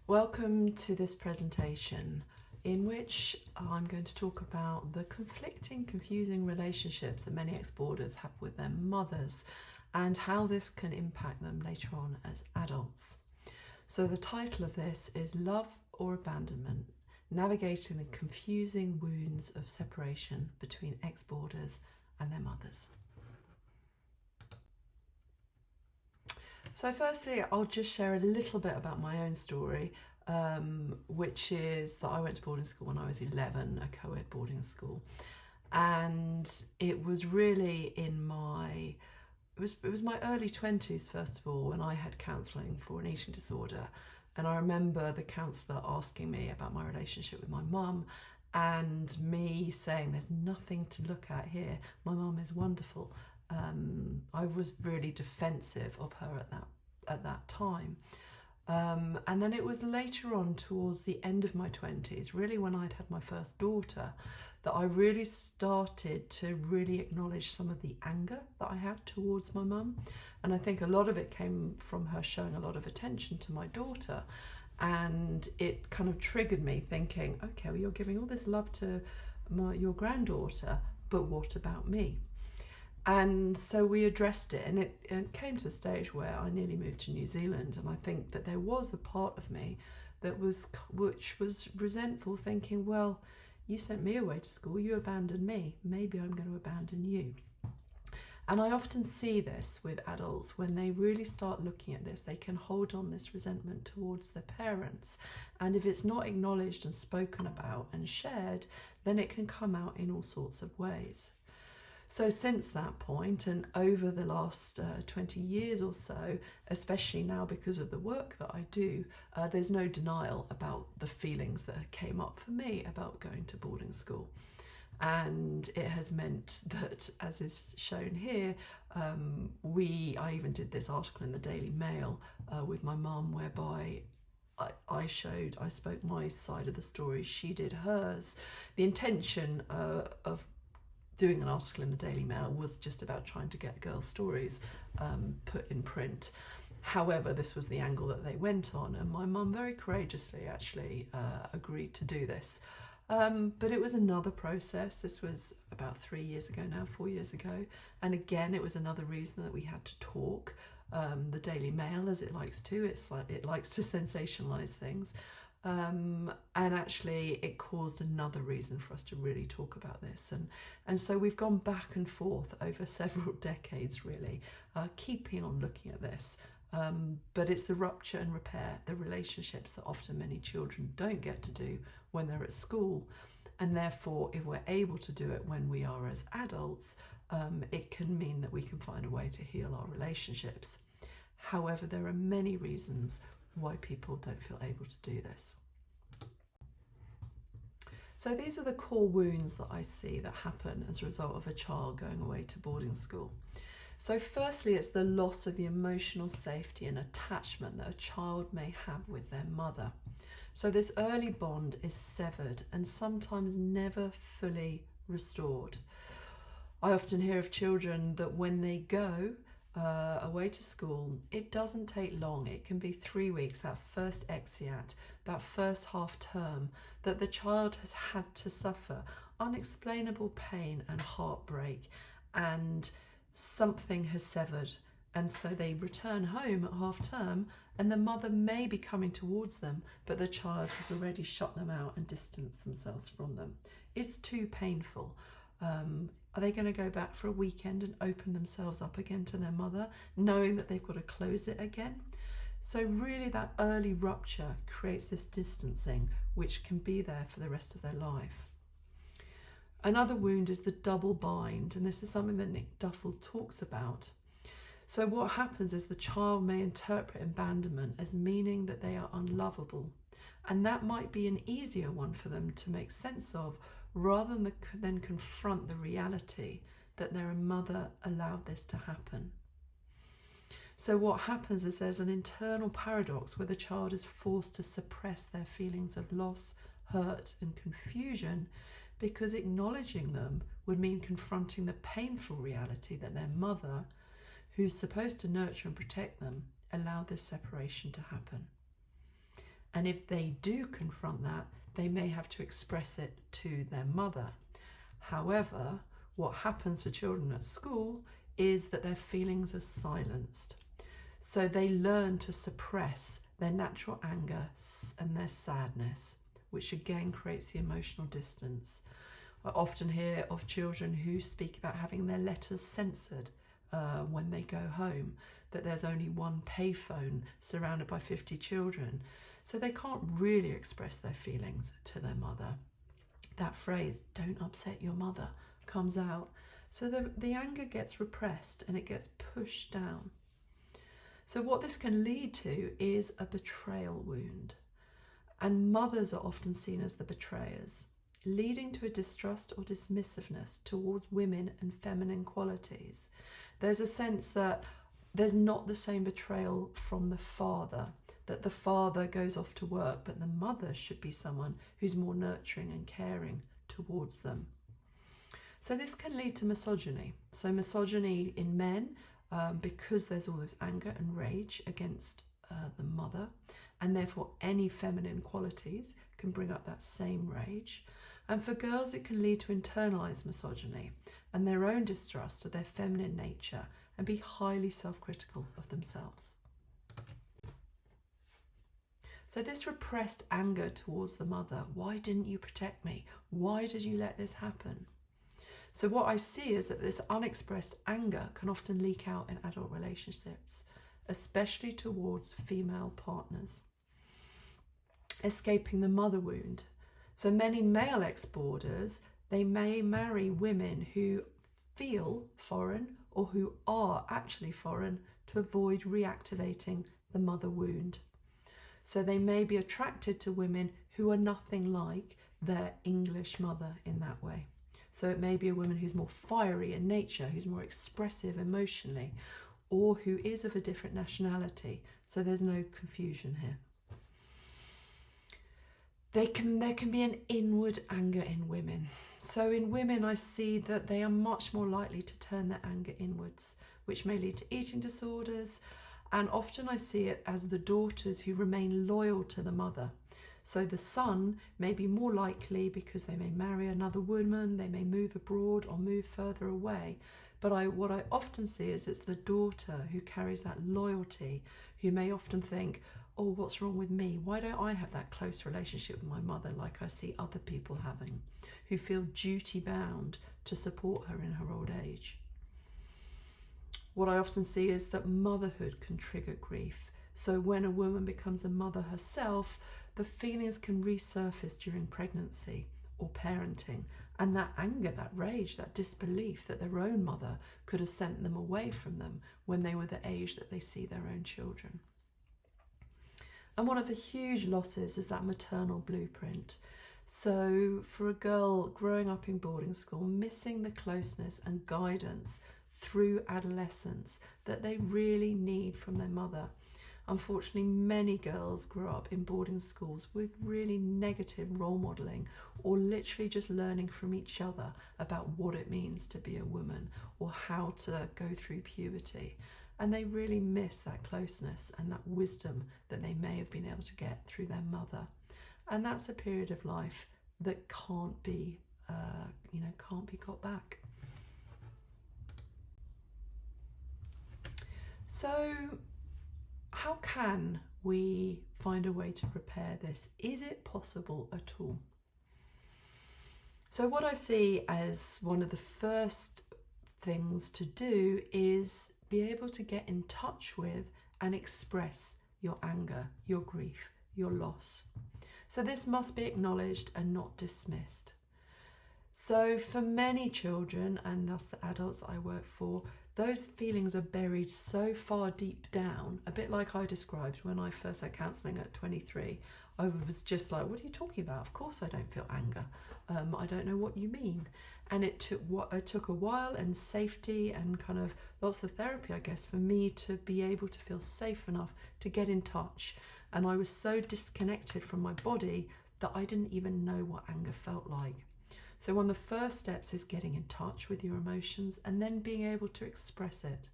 Welcome to this presentation in which I'm going to talk about the conflicting, confusing relationships that many ex-boarders have with their mothers and how this can impact them later on as adults. So the title of this is Love or Abandonment, Navigating the Confusing Wounds of Separation Between Ex-boarders and Their Mothers. So firstly, I'll just share a little bit about my own story, which is that I went to boarding school when I was 11, a co-ed boarding school. And it was really in my, it was my early 20s, first of all, when I had counselling for an eating disorder. And I remember the counsellor asking me about my relationship with my mum and me saying, there's nothing to look at here. My mum is wonderful. I was really defensive of her at that time. And then it was later on towards the end of my 20s, really when I'd had my first daughter, that I really started to really acknowledge some of the anger that I had towards my mum. And I think a lot of it came from her showing a lot of attention to my daughter. And it kind of triggered me thinking, okay, well, you're giving all this love to your granddaughter, but what about me? And so we addressed it, and it came to a stage where I nearly moved to New Zealand, and I think that there was a part of me which was resentful, thinking, well, you sent me away to school, you abandoned me, maybe I'm going to abandon you. And I often see this with adults when they really start looking at this, they can hold on this resentment towards their parents. And if it's not acknowledged and spoken about and shared, then it can come out in all sorts of ways. So since that point, and over the last 20 years or so, especially now because of the work that I do, there's no denial about the feelings that came up for me about going to boarding school. And it has meant that, as is shown here, I even did this article in the Daily Mail with my mum, whereby I spoke my side of the story, she did hers. The intention of doing an article in the Daily Mail was just about trying to get girls' stories put in print. However, this was the angle that they went on, and my mum very courageously actually agreed to do this. But it was another process. This was about 4 years ago now, and again it was another reason that we had to talk. The Daily Mail, as it likes to, it likes to sensationalise things. And actually it caused another reason for us to really talk about this, and so we've gone back and forth over several decades really, keeping on looking at this, but it's the rupture and repair, the relationships that often many children don't get to do when they're at school, and therefore if we're able to do it when we are as adults, it can mean that we can find a way to heal our relationships. However, there are many reasons why people don't feel able to do this. So these are the core wounds that I see that happen as a result of a child going away to boarding school. So firstly, it's the loss of the emotional safety and attachment that a child may have with their mother. So this early bond is severed and sometimes never fully restored. I often hear of children that when they go away to school, it doesn't take long. It can be 3 weeks, that first exeat, that first half term, that the child has had to suffer unexplainable pain and heartbreak, and something has severed. And so they return home at half term, and the mother may be coming towards them, but the child has already shut them out and distanced themselves from them. It's too painful. Are they going to go back for a weekend and open themselves up again to their mother, knowing that they've got to close it again? So really that early rupture creates this distancing, which can be there for the rest of their life. Another wound is the double bind, and this is something that Nick Duffel talks about. So what happens is the child may interpret abandonment as meaning that they are unlovable, and that might be an easier one for them to make sense of, rather than confront the reality that their mother allowed this to happen. So what happens is there's an internal paradox where the child is forced to suppress their feelings of loss, hurt and confusion, because acknowledging them would mean confronting the painful reality that their mother, who's supposed to nurture and protect them, allowed this separation to happen. And if they do confront that, they may have to express it to their mother. However, what happens for children at school is that their feelings are silenced. So they learn to suppress their natural anger and their sadness, which again creates the emotional distance. I often hear of children who speak about having their letters censored when they go home, that there's only one payphone surrounded by 50 children. So they can't really express their feelings to their mother. That phrase, "don't upset your mother," comes out. So the anger gets repressed and it gets pushed down. So what this can lead to is a betrayal wound. And mothers are often seen as the betrayers, leading to a distrust or dismissiveness towards women and feminine qualities. There's a sense that there's not the same betrayal from the father, that the father goes off to work, but the mother should be someone who's more nurturing and caring towards them. So this can lead to misogyny. So misogyny in men, because there's all this anger and rage against the mother, and therefore any feminine qualities can bring up that same rage. And for girls, it can lead to internalized misogyny and their own distrust of their feminine nature and be highly self-critical of themselves. So this repressed anger towards the mother, why didn't you protect me? Why did you let this happen? So what I see is that this unexpressed anger can often leak out in adult relationships, especially towards female partners. Escaping the mother wound. So many male ex-boarders, they may marry women who feel foreign or who are actually foreign to avoid reactivating the mother wound. So they may be attracted to women who are nothing like their English mother in that way. So it may be a woman who's more fiery in nature, who's more expressive emotionally, or who is of a different nationality. So there's no confusion here. There can be an inward anger in women. So in women, I see that they are much more likely to turn their anger inwards, which may lead to eating disorders. And often I see it as the daughters who remain loyal to the mother. So the son may be more likely because they may marry another woman, they may move abroad or move further away. But what I often see is it's the daughter who carries that loyalty, who may often think, oh, what's wrong with me? Why don't I have that close relationship with my mother like I see other people having, who feel duty bound to support her in her old age? What I often see is that motherhood can trigger grief. So when a woman becomes a mother herself, the feelings can resurface during pregnancy or parenting. And that anger, that rage, that disbelief that their own mother could have sent them away from them when they were the age that they see their own children. And one of the huge losses is that maternal blueprint. So for a girl growing up in boarding school, missing the closeness and guidance through adolescence that they really need from their mother. Unfortunately, many girls grow up in boarding schools with really negative role modelling, or literally just learning from each other about what it means to be a woman or how to go through puberty. And they really miss that closeness and that wisdom that they may have been able to get through their mother. And that's a period of life that can't be got back. So how can we find a way to repair this? Is it possible at all? So what I see as one of the first things to do is be able to get in touch with and express your anger, your grief, your loss. So this must be acknowledged and not dismissed. So for many children, and thus the adults that I work for, those feelings are buried so far deep down, a bit like I described when I first had counselling at 23. I was just like, what are you talking about? Of course I don't feel anger. I don't know what you mean. And it took a while and safety and kind of lots of therapy, I guess, for me to be able to feel safe enough to get in touch. And I was so disconnected from my body that I didn't even know what anger felt like. So one of the first steps is getting in touch with your emotions and then being able to express it.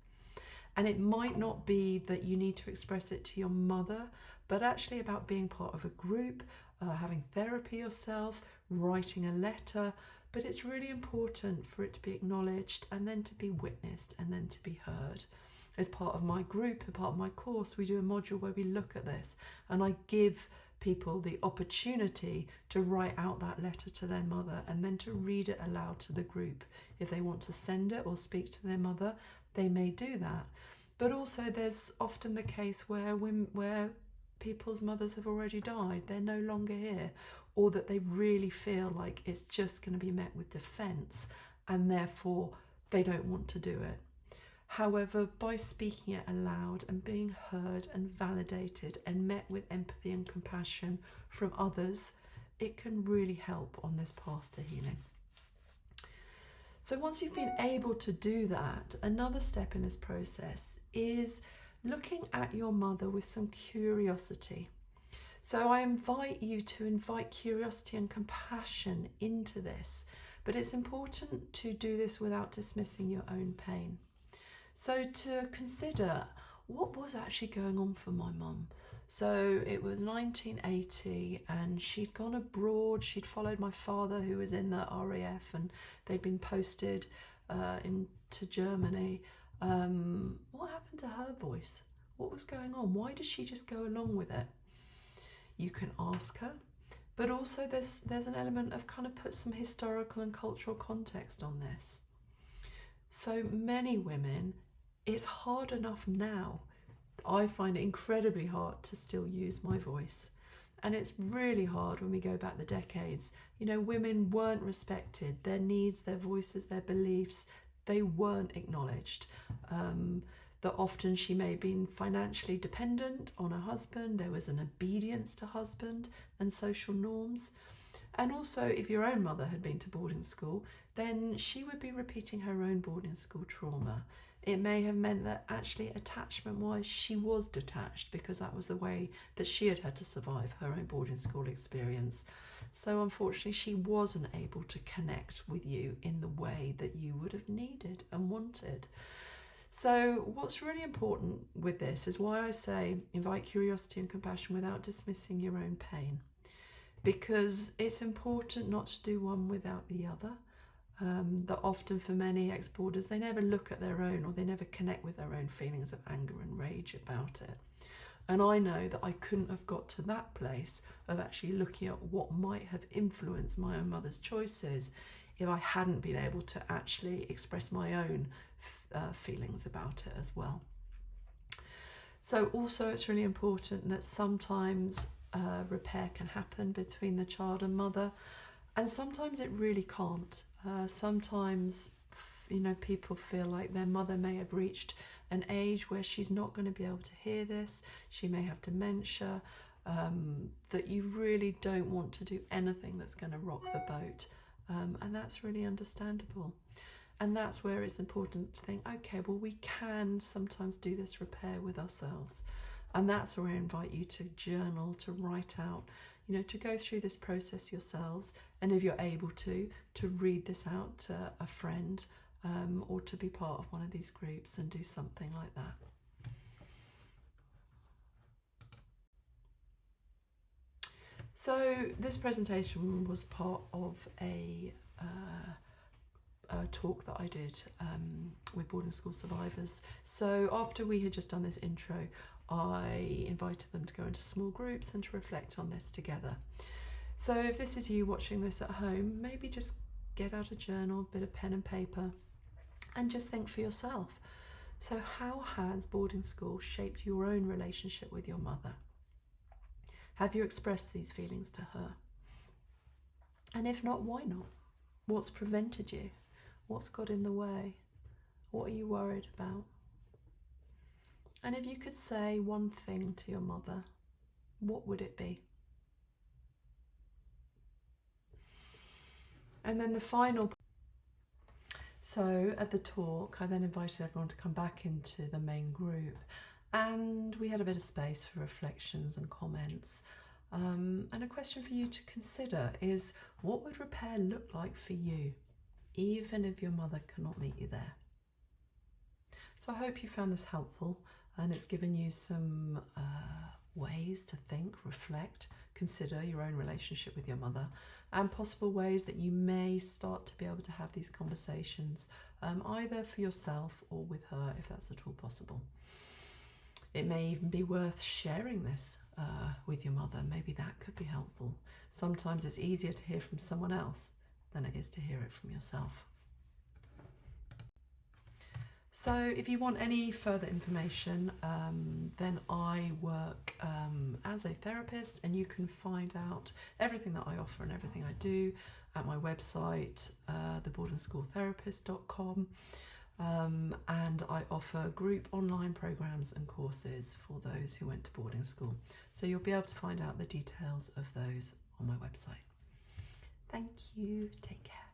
And it might not be that you need to express it to your mother, but actually about being part of a group, having therapy yourself, writing a letter. But it's really important for it to be acknowledged and then to be witnessed and then to be heard. As part of my group, a part of my course, we do a module where we look at this, and I give people the opportunity to write out that letter to their mother and then to read it aloud to the group. If they want to send it or speak to their mother, they may do that. But also there's often the case where people's mothers have already died, they're no longer here, or that they really feel like it's just going to be met with defence and therefore they don't want to do it. However, by speaking it aloud and being heard and validated and met with empathy and compassion from others, it can really help on this path to healing. So once you've been able to do that, another step in this process is looking at your mother with some curiosity. So I invite you to invite curiosity and compassion into this, but it's important to do this without dismissing your own pain. So to consider, what was actually going on for my mum? So it was 1980 and she'd gone abroad. She'd followed my father, who was in the RAF, and they'd been posted into Germany. What happened to her voice? What was going on? Why did she just go along with it? You can ask her, but also there's an element of kind of put some historical and cultural context on this. So many women, it's hard enough now. I find it incredibly hard to still use my voice. And it's really hard when we go back the decades. You know, women weren't respected. Their needs, their voices, their beliefs, they weren't acknowledged. That often she may have been financially dependent on her husband. There was an obedience to husband and social norms. And also, if your own mother had been to boarding school, then she would be repeating her own boarding school trauma. It may have meant that actually attachment-wise she was detached because that was the way that she had had to survive her own boarding school experience. So unfortunately she wasn't able to connect with you in the way that you would have needed and wanted. So what's really important with this is why I say invite curiosity and compassion without dismissing your own pain. Because it's important not to do one without the other. That often for many ex-boarders, they never look at their own, or they never connect with their own feelings of anger and rage about it. And I know that I couldn't have got to that place of actually looking at what might have influenced my own mother's choices if I hadn't been able to actually express my own feelings about it as well. So also it's really important that sometimes repair can happen between the child and mother, and sometimes it really can't. Sometimes, you know, people feel like their mother may have reached an age where she's not going to be able to hear this. She may have dementia, that you really don't want to do anything that's going to rock the boat. And that's really understandable. And that's where it's important to think, okay, well, we can sometimes do this repair with ourselves. And that's where I invite you to journal, to write out, you know, to go through this process yourselves. And if you're able to read this out to a friend, or to be part of one of these groups and do something like that. So this presentation was part of a talk that I did with boarding school survivors. So after we had just done this intro, I invited them to go into small groups and to reflect on this together. So if this is you watching this at home, maybe just get out a journal, a bit of pen and paper, and just think for yourself. So how has boarding school shaped your own relationship with your mother? Have you expressed these feelings to her? And if not, why not? What's prevented you? What's got in the way? What are you worried about? And if you could say one thing to your mother, what would it be? And then the final. So at the talk, I then invited everyone to come back into the main group, and we had a bit of space for reflections and comments. And a question for you to consider is, what would repair look like for you, even if your mother cannot meet you there? So I hope you found this helpful, and it's given you some ways to think, reflect, consider your own relationship with your mother, and possible ways that you may start to be able to have these conversations, either for yourself or with her, if that's at all possible. It may even be worth sharing this with your mother. Maybe that could be helpful. Sometimes it's easier to hear from someone else than it is to hear it from yourself. So if you want any further information, then I work as a therapist, and you can find out everything that I offer and everything I do at my website, theboardingschooltherapist.com. And I offer group online programs and courses for those who went to boarding school. So you'll be able to find out the details of those on my website. Thank you. Take care.